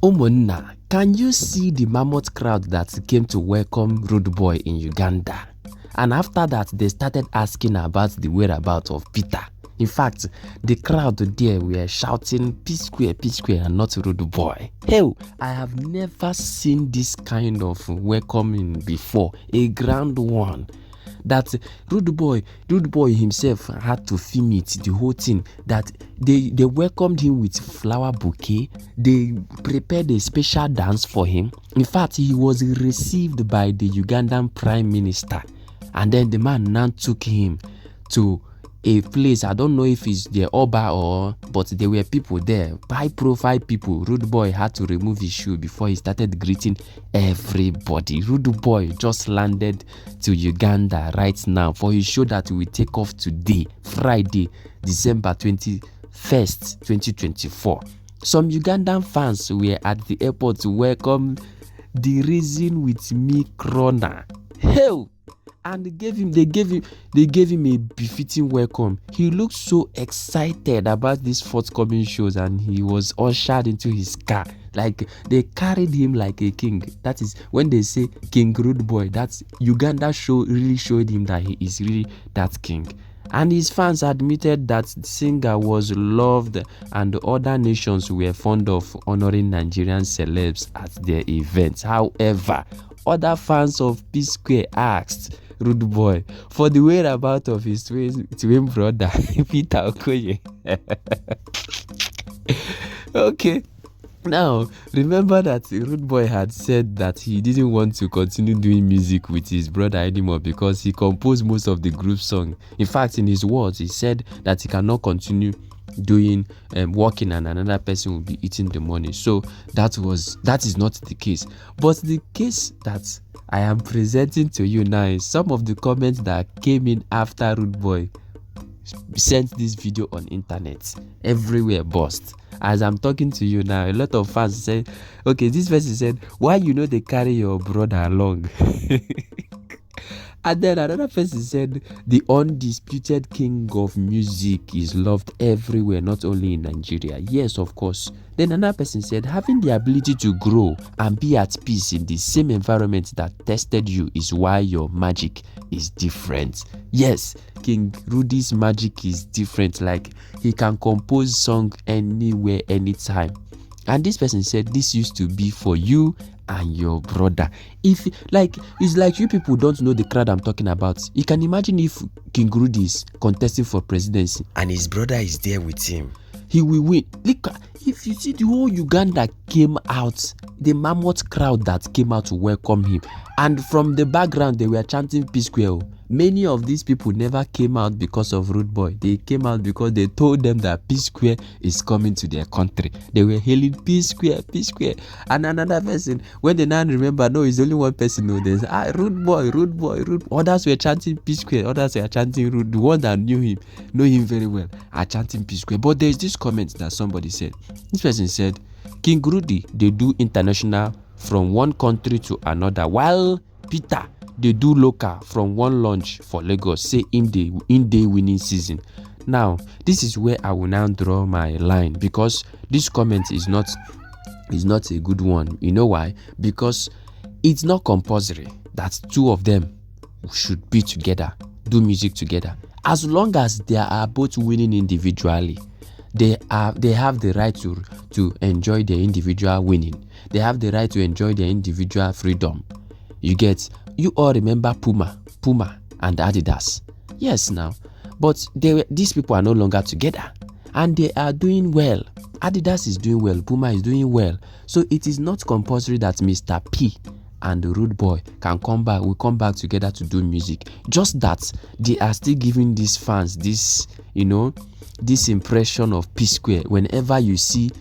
Umunna, can you see the mammoth crowd that came to welcome Rudeboy in Uganda? And after that, they started asking about the whereabouts of Peter. In fact, the crowd there were shouting Psquare, Psquare, and not Rudeboy. Hell, I have never seen this kind of welcoming before, a grand one. That Rudeboy himself had to film it, the whole thing. That they welcomed him with flower bouquet. They prepared a special dance for him. In fact, he was received by the Ugandan Prime Minister. And then the man now took him to a place, I don't know if it's the Oba but there were people there, high profile people. Rudeboy had to remove his shoe before he started greeting everybody. Rudeboy just landed to Uganda right now for his show that will take off today, Friday, December 21st, 2024. Some Ugandan fans were at the airport to welcome the Reason With Me Krona. Hell! And they gave him a befitting welcome. He looked so excited about these forthcoming shows, and he was ushered into his car. Like they carried him like a king. That is when they say King Rudeboy. That's Uganda really showed him that he is really that king. And his fans admitted that the singer was loved, and other nations were fond of honoring Nigerian celebs at their events. However, other fans of Psquare asked Rudeboy for the whereabouts of his twin brother, Peter Okoye. Okay. Now, remember that Rudeboy had said that he didn't want to continue doing music with his brother anymore because he composed most of the group song. In fact, in his words, he said that he cannot continue doing working and another person will be eating the money. So that is not the case. But the case that I am presenting to you now is some of the comments that came in after Rudeboy sent this video on internet. Everywhere burst. As I'm talking to you now, a lot of fans said, okay, this person said, why they carry your brother along? And then another person said, the undisputed king of music is loved everywhere, not only in Nigeria. Yes, of course. Then another person said, having the ability to grow and be at peace in the same environment that tested you is why your magic is different. Yes, King Rudy's magic is different. Like, he can compose song anywhere, anytime. And this person said, this used to be for you and your brother. It's like you people don't know the crowd I'm talking about. You can imagine if King Rudy is contesting for presidency and his brother is there with him. He will win. Look, if you see the whole Uganda came out, the mammoth crowd that came out to welcome him, and from the background they were chanting Psquare. Many of these people never came out because of Rudeboy. They came out because they told them that Psquare is coming to their country. They were hailing Psquare, Psquare. And another person, when they now remember, no, it's only one person. No, there's Rudeboy. Others were chanting Psquare. Others were chanting Rude. The one that know him very well, are chanting Psquare. But there's this comment that somebody said. This person said, King Rudy, they do international from one country to another, while Peter, they do local from one launch for Lagos, say in day winning season. Now, this is where I will now draw my line, because this comment is not a good one. You know why? Because it's not compulsory that two of them should be together, do music together. As long as they are both winning individually, they have the right to enjoy their individual winning. They have the right to enjoy their individual freedom. You all remember Puma and Adidas. Yes, now. But these people are no longer together. And they are doing well. Adidas is doing well. Puma is doing well. So it is not compulsory that Mr. P and the Rudeboy will come back together to do music. Just that they are still giving these fans this impression of Psquare. Whenever you see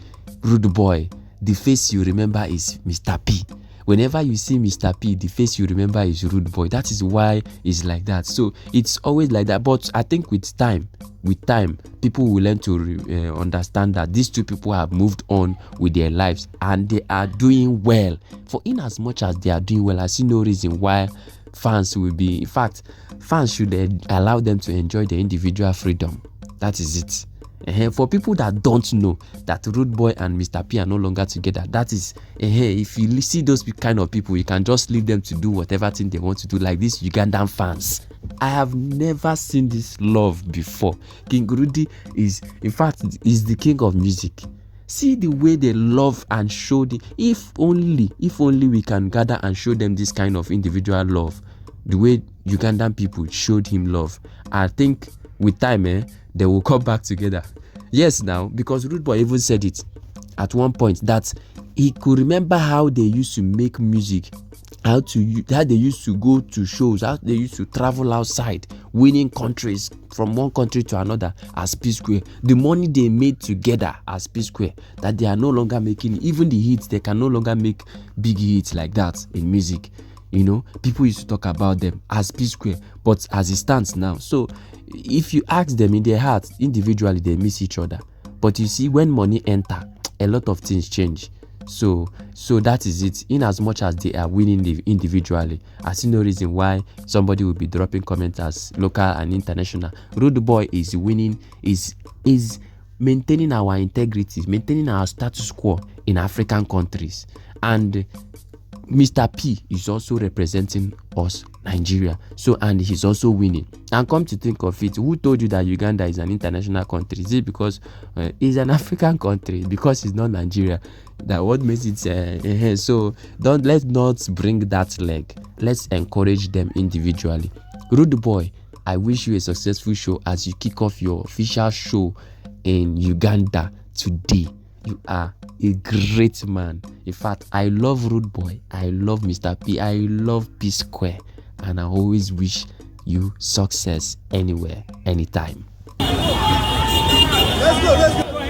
Rudeboy, the face you remember is Mr. P. Whenever you see Mr. P, the face you remember is Rudeboy. That is why it's like that. So it's always like that. But I think with time, people will learn to understand that these two people have moved on with their lives and they are doing well. For in as much as they are doing well, I see no reason why fans will be. In fact, fans should allow them to enjoy their individual freedom. That is it. For people that don't know that Rudeboy and Mr. P are no longer together, that is, if you see those kind of people, you can just leave them to do whatever thing they want to do, like these Ugandan fans. I have never seen this love before. King Rudy is, in fact, is the king of music. See the way they love and show the, if only we can gather and show them this kind of individual love, the way Ugandan people showed him love, I think with time, they will come back together. Yes, now, because Rudeboy even said it at one point that he could remember how they used to make music, how they used to go to shows, how they used to travel outside, winning countries from one country to another as Psquare. The money they made together as Psquare, that they are no longer making, even the hits, they can no longer make big hits like that in music. People used to talk about them as Psquare, but as it stands now. So if you ask them in their hearts, individually, they miss each other. But you see, when money enter, a lot of things change. So that is it. In as much as they are winning individually, I see no reason why somebody will be dropping comments as local and international. Rudeboy is winning, is maintaining our integrity, maintaining our status quo in African countries. And Mr. P is also representing us, Nigeria. And he's also winning. And come to think of it, who told you that Uganda is an international country? Is it because it's an African country? Because it's not Nigeria? That what makes it? So let's not bring that leg. Let's encourage them individually. Rudeboy, I wish you a successful show as you kick off your official show in Uganda today. You are a great man. In fact, I love Rudeboy, I love Mr. P, I love Psquare, and I always wish you success anywhere, anytime. Let's go.